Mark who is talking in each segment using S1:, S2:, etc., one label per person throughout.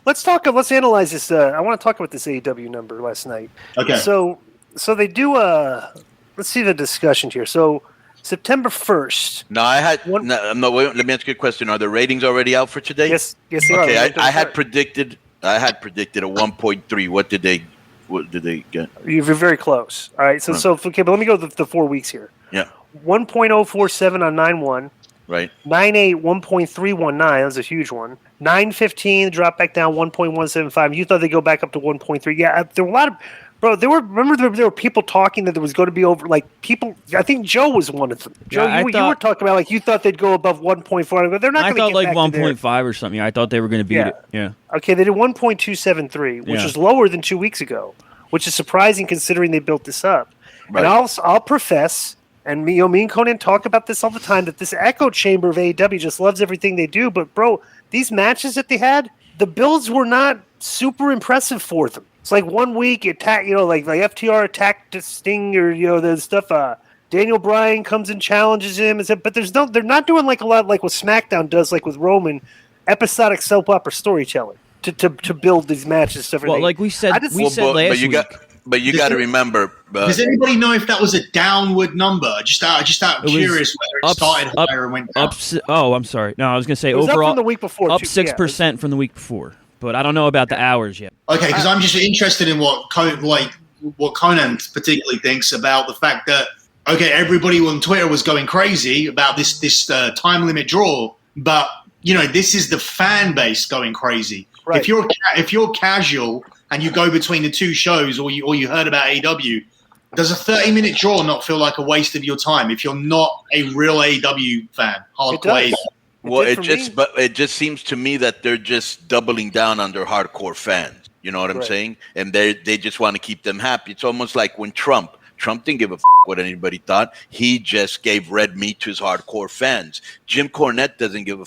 S1: let's talk. Let's analyze this. I want to talk about this AEW number last night.
S2: Okay.
S1: So they do. Let's see the discussion here. So September 1st.
S3: No, wait, let me ask you a question. Are the ratings already out for today?
S1: Yes, they are.
S3: Okay, I had predicted a 1.3. What did they get?
S1: You're very close. All right. So okay, but let me go the 4 weeks here.
S3: Yeah.
S1: 1.047 on 9/1.
S3: Right.
S1: 9/8, 1.319. That's a huge one. 9/15 drop back down 1.175. You thought they'd go back up to 1.3. Yeah, there were a lot of. Bro, there were people talking that there was going to be over, like, people. I think Joe was one of them. Joe,
S4: Yeah,
S1: you were talking about, like, you thought they'd go above 1.4. They're not going to get
S4: I thought like
S1: back
S4: 1.5 or something. I thought they were going to beat it. Yeah.
S1: Okay, they did 1.273, which is lower than 2 weeks ago, which is surprising considering they built this up. Right. And I'll profess, and me and Konnan talk about this all the time, that this echo chamber of AEW just loves everything they do. But, bro, these matches that they had, the builds were not super impressive for them. It's like 1 week attack, like FTR attacked Sting, or the stuff. Daniel Bryan comes and challenges him, but they're not doing like a lot like what SmackDown does, like with Roman, episodic soap opera storytelling to build these matches. Stuff.
S4: Well, like we said last week.
S3: But you got to remember.
S2: Does anybody know if that was a downward number? Just out of curious whether it started higher and went down.
S4: I'm sorry. No, I was going to say
S1: overall up from the week before,
S4: up 6% from the week before. But I don't know about the hours yet.
S2: Okay, because I'm just interested in what Konnan particularly thinks about the fact that everybody on Twitter was going crazy about this time limit draw, but this is the fan base going crazy. Right. If you're casual and you go between the two shows, or you heard about AEW, does a 30-minute draw not feel like a waste of your time if you're not a real AEW fan, hardcore?
S3: Well, it just seems to me that they're just doubling down on their hardcore fans. You know what I'm saying? And they just want to keep them happy. It's almost like when Trump didn't give a what anybody thought. He just gave red meat to his hardcore fans. Jim Cornette doesn't give a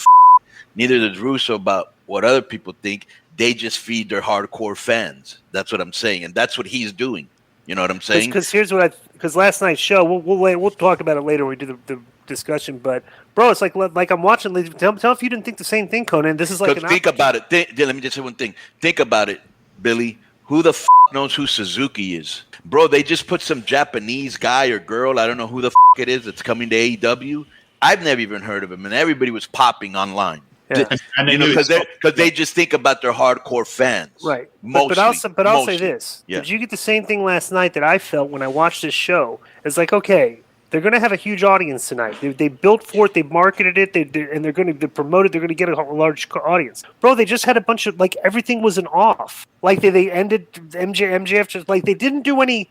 S3: neither does Russo about what other people think. They just feed their hardcore fans. That's what I'm saying, and that's what he's doing. You know what I'm saying?
S1: Because last night's show, we'll talk about it later when we do the discussion. But bro, it's like I'm watching. Tell if you didn't think the same thing, Konnan. This is like
S3: think about it. Let me just say one thing. Think about it, Billy. Who the knows who Suzuki is, bro? They just put some Japanese guy or girl. I don't know who the it is that's coming to AEW. I've never even heard of him, and everybody was popping online. Yeah. Because they just think about their hardcore fans, right? Mostly,
S1: but I'll say this: Did you get the same thing last night that I felt when I watched this show? It's like, okay, they're going to have a huge audience tonight. They built for it, they marketed it, and they're going to promote it. They're going to get a large audience, bro. They just had a bunch of everything was an off. They ended MJF just they didn't do any.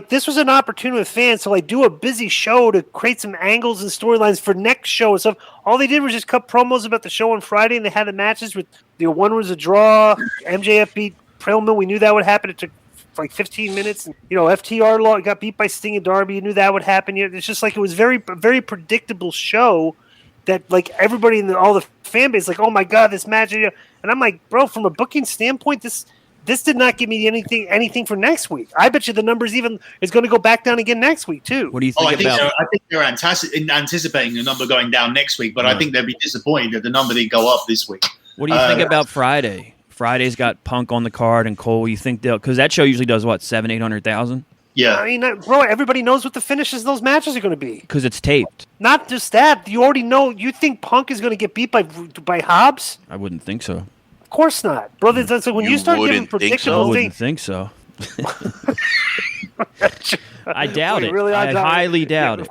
S1: This was an opportunity with fans to do a busy show to create some angles and storylines for next show and stuff. All they did was just cut promos about the show on Friday, and they had the matches with one was a draw. MJF beat Perelman. We knew that would happen. It took 15 minutes. And, FTR got beat by Sting and Darby. You knew that would happen. It's just it was very very predictable show that everybody in all the fan base oh my god, this match. And I'm like, bro, from a booking standpoint, this did not give me anything for next week. I bet you the numbers is going to go back down again next week too.
S4: What do you think about?
S2: I think they're anticipating the number going down next week, but I think they'll be disappointed that the number didn't go up this week.
S4: What do you think about Friday? Friday's got Punk on the card and Cole. You think because that show usually does what 700,000-800,000?
S2: Yeah,
S1: I mean, bro, everybody knows what the finishes of those matches are going to be
S4: because it's taped.
S1: Not just that, you already know. You think Punk is going to get beat by Hobbs?
S4: I wouldn't think so.
S1: Of course not, brother. That's when you start giving predictable
S4: things. I wouldn't think so. I doubt it. Really, I highly doubt it.
S1: Of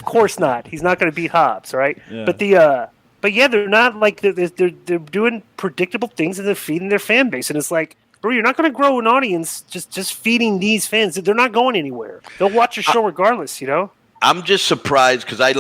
S1: course not. He's not going to beat Hobbs, right? Yeah. But they're not they're doing predictable things and they're feeding their fan base, and it's bro, you're not going to grow an audience just feeding these fans. They're not going anywhere. They'll watch your show regardless,
S3: I'm just surprised because I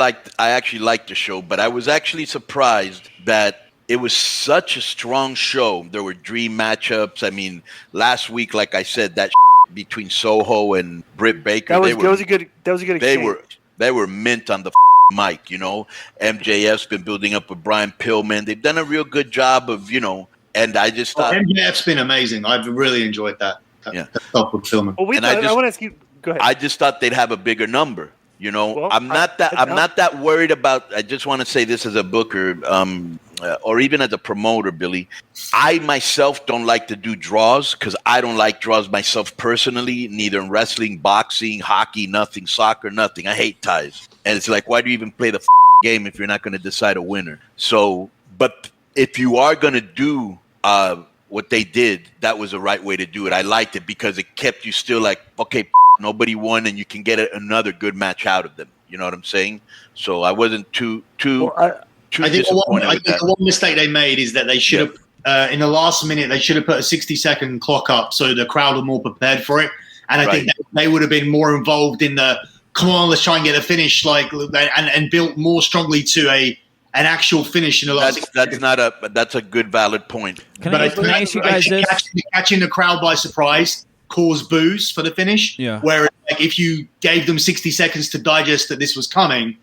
S3: actually liked the show, but I was actually surprised that it was such a strong show. There were dream matchups. I mean, last week, like I said, that between Soho and Britt Baker,
S1: that was a good exchange.
S3: They were mint on the mic, MJF's been building up with Brian Pillman. They've done a real good job of, and I just thought
S2: MJF's been amazing. I've really enjoyed that. Stuff with Pillman.
S1: Well, I want to ask you. Go ahead.
S3: I just thought they'd have a bigger number. Well, I'm not that worried about. I just want to say this as a booker. or even as a promoter, Billy, I myself don't like to do draws because I don't like draws myself personally, neither in wrestling, boxing, hockey, nothing, soccer, nothing. I hate ties. And it's like, why do you even play the game if you're not going to decide a winner? So, but if you are going to do what they did, that was the right way to do it. I liked it because it kept you still like, okay, nobody won, and you can get another good match out of them. You know what I'm saying? So I wasn't too
S2: I think the one mistake they made is that they should have, in the last minute, they should have put a 60-second clock up so the crowd were more prepared for it. And I think they would have been more involved in the, come on, let's try and get a finish, and built more strongly to an actual finish in the last.
S3: That's a good valid point.
S4: Can I ask you guys this?
S2: Catching the crowd by surprise caused boos for the finish.
S4: Yeah.
S2: Whereas if you gave them 60 seconds to digest that this was coming,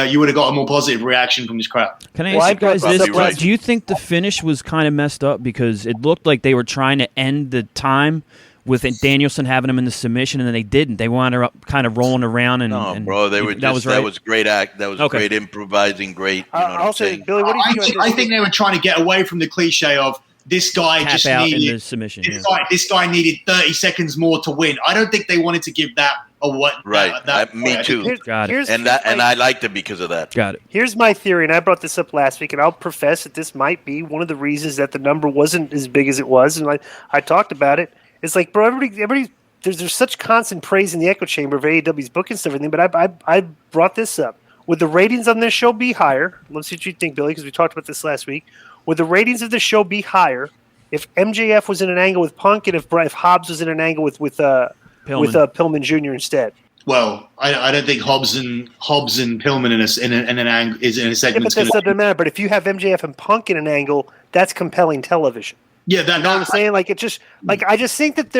S2: you would have got a more positive reaction from this crowd.
S4: Can I ask you guys this? Right. Do you think the finish was kind of messed up because it looked like they were trying to end the time with Danielson having him in the submission, and then they didn't. They wound up kind of rolling around. That was great act. That was great improvising. Great.
S1: I'll say, Billy, what do you think?
S2: I think they were trying to get away from the cliche of this guy just needed
S4: submission.
S2: This guy needed 30 seconds more to win. I don't think they wanted to give that away.
S3: Right. Me too.
S4: Got it.
S3: And I liked it because of that.
S4: Got it.
S1: Here's my theory, and I brought this up last week, and I'll profess that this might be one of the reasons that the number wasn't as big as it was. And I talked about it. It's like, bro, everybody there's such constant praise in the echo chamber of AEW's book and stuff, everything. But I brought this up. Would the ratings on this show be higher? Let's see what you think, Billy, because we talked about this last week. Would the ratings of the show be higher if MJF was in an angle with Punk and if Hobbs was in an angle with Pillman Jr. instead?
S2: Well, I don't think Hobbs and Pillman in an angle is in a segment.
S1: Yeah, but that doesn't matter. But if you have MJF and Punk in an angle, that's compelling television.
S2: Yeah,
S1: you know what I'm saying? Like, it just I just think that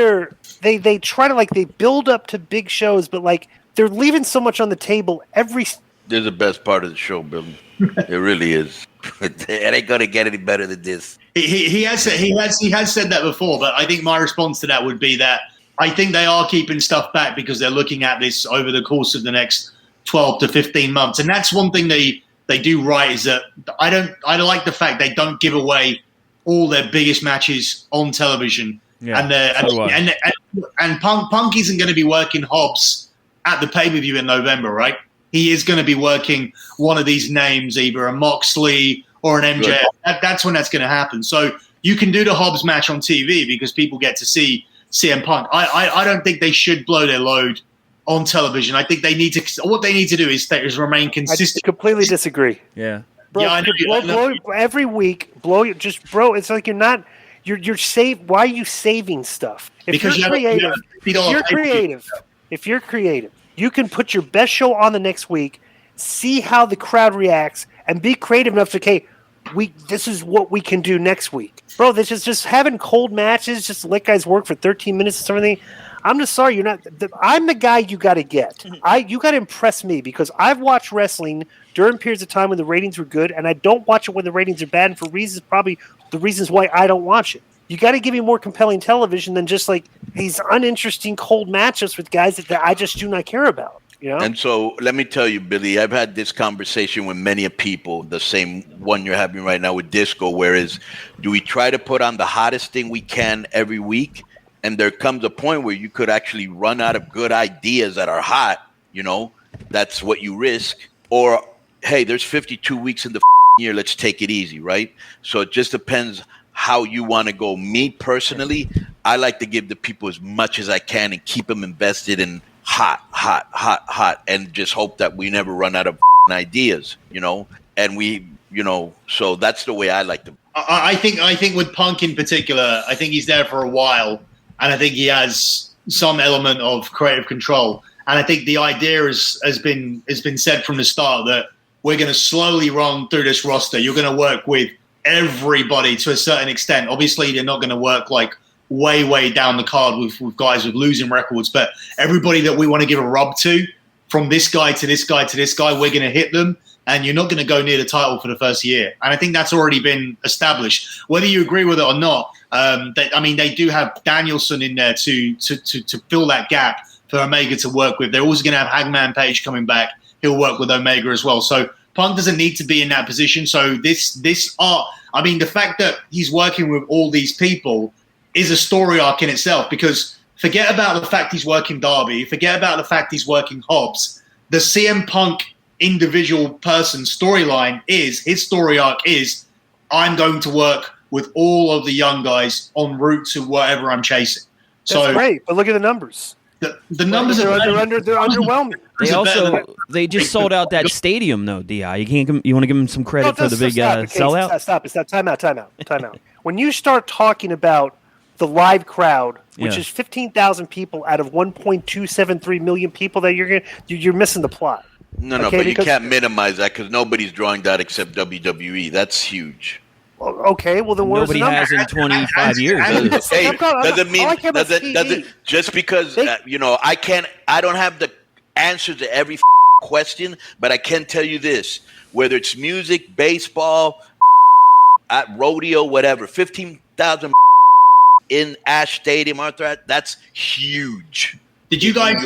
S1: they try to they build up to big shows, but they're leaving so much on the table every.
S3: This is the best part of the show, Billy. It really is. It ain't gonna get any better than this.
S2: He has said that before, but I think my response to that would be that I think they are keeping stuff back because they're looking at this over the course of the next 12 to 15 months, and that's one thing they do right is that I like the fact they don't give away all their biggest matches on television, and Punk isn't going to be working Hobbs at the pay-per-view in November, right? He is going to be working one of these names, either a Moxley or an MJF. That's when that's going to happen. So you can do the Hobbs match on TV because people get to see CM Punk. I don't think they should blow their load on television. I think what they need to do is remain consistent.
S1: I completely disagree.
S4: Yeah.
S1: Bro, every week, it's like you're why are you saving stuff? If you're creative, you can put your best show on the next week, see how the crowd reacts, and be creative enough to, okay, this is what we can do next week. Bro, this is just having cold matches, just let guys work for 13 minutes or something. I'm just sorry, I'm the guy you got to get. You got to impress me because I've watched wrestling during periods of time when the ratings were good, and I don't watch it when the ratings are bad, and for reasons, probably the reasons why I don't watch it. You got to give me more compelling television than just these uninteresting cold matchups with guys that I just do not care about. You know?
S3: And so let me tell you, Billy, I've had this conversation with many people, the same one you're having right now with Disco, whereas do we try to put on the hottest thing we can every week? And there comes a point where you could actually run out of good ideas that are hot, that's what you risk. Or, hey, there's 52 weeks in the year, let's take it easy, right? So it just depends how you want to go. Me personally, I like to give the people as much as I can and keep them invested in hot, and just hope that we never run out of ideas, and we, so that's the way I like to.
S2: I think with Punk in particular, I think he's there for a while, and I think he has some element of creative control. And I think the idea has been said from the start that we're going to slowly run through this roster. You're going to work with everybody to a certain extent. Obviously, they're not going to work way down the card with guys with losing records, but everybody that we want to give a rub to, from this guy to this guy to this guy, we're going to hit them, and you're not going to go near the title for the first year. And I think that's already been established. Whether you agree with it or not, they do have Danielson in there to fill that gap for Omega to work with. They're also going to have Hangman Page coming back. He'll work with Omega as well. So Punk doesn't need to be in that position. So this arc, I mean, the fact that he's working with all these people is a story arc in itself, because forget about the fact he's working Darby, forget about the fact he's working Hobbs. The CM Punk individual person storyline is, his story arc is, I'm going to work with all of the young guys en route to whatever I'm chasing.
S1: That's great, but look at the numbers.
S2: The numbers
S1: they're underwhelming.
S4: They just sold out that stadium though, Di. You want to give them some credit for the big sellout?
S1: Stop. Time out. When you start talking about the live crowd, which is 15,000 people out of 1.273 million people, that you're missing the plot.
S3: No, but you can't minimize that because nobody's drawing that except WWE. That's huge.
S1: Okay, well then where's
S4: nobody
S1: the number?
S4: has in 25 years.
S3: Doesn't mean just because I don't have the answer to every question, but I can tell you this: whether it's music, baseball, at rodeo, whatever, 15,000 in Ash Stadium, Arthur, that's huge.
S2: Did you guys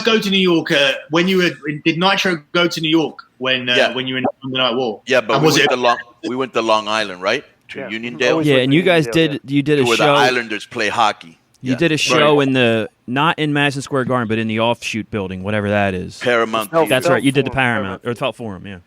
S2: go to New York when you were? Did Nitro go to New York when you were in the Night War?
S3: Yeah, but we went to Long Island, right? To Uniondale.
S4: Yeah, and you guys did a
S3: where
S4: show.
S3: The Islanders play hockey.
S4: You did a show in not in Madison Square Garden, but in the offshoot building, whatever that is.
S3: Paramount.
S4: That's right. You did the Paramount or Felt Forum, yeah.